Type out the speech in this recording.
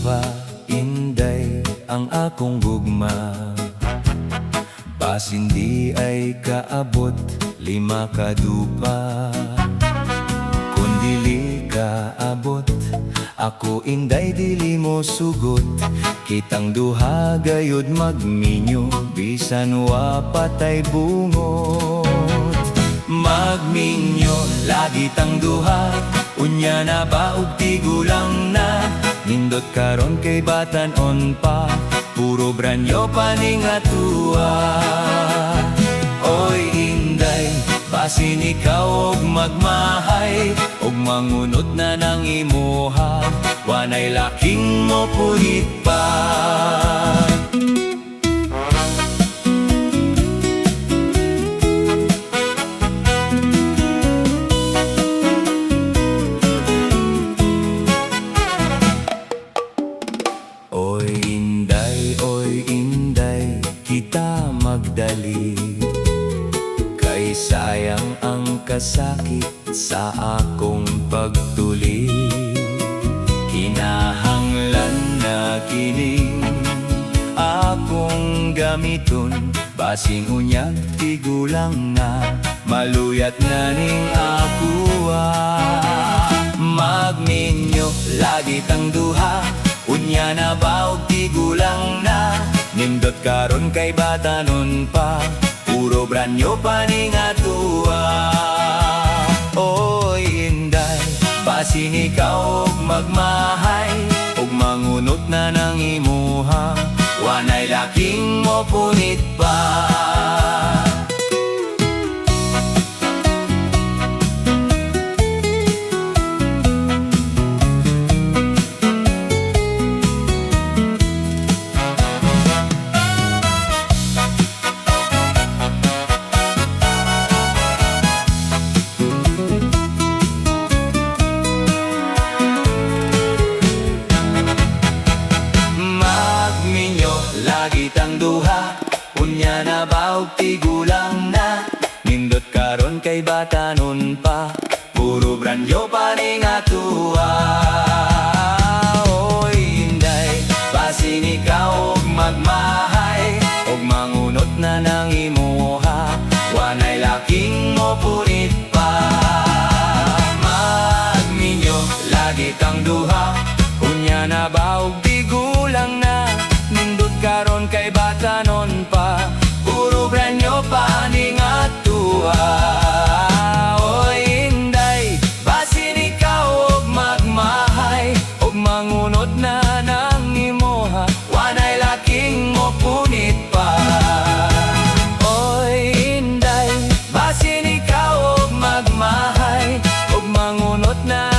pa, inday ang akong gugma. Bas hindi ay kaabot, 5 kadupa. Kung dili kaabot, ako inday dili mo sugot. Kitang duha gayud magminyo, bisan wa patay bungot. Magminyo, lagi tang duha, unya na ba og tigulang na. Nindot karon kay batanon pa, puro branyo paning atua. Oy inday, basin ikaw og magmahay, og mangunot na nang imuha, wanay laking mo puhit pa. Oy inday, kita magdali, kay sayang ang kasakit sa akong pagtuli. Kinahanglan na kining akong gamiton, basing unyag tigulang na, maluyat na ning akuha. Magminyo, lagi tang duha, unya na ba og tigulang na. Nindot karon kay batanon pa, puro branyo paning atua. Oy inday, basin ikaw og magmahay, og mangunot na nang imuha, wanay laking mo punit pa. Lagi tang duha, unya na ba og tigulang na. Nindot karon kay batanon pa, puro branyo paning atua. Oy inday, basin ikaw og magmahay, og mangunot na nang imuha, wanay laking mo punit pa. Magminyo, lagi tang duha, unya na ba og tigulang na. Nindot karon kay batanon pa, puro branyo paning atua. Oy inday, basin ikaw og magmahay, og mangunot na nang imuha, wanay laking mo punit pa. Oy inday, basin ikaw og magmahay, og mangunot na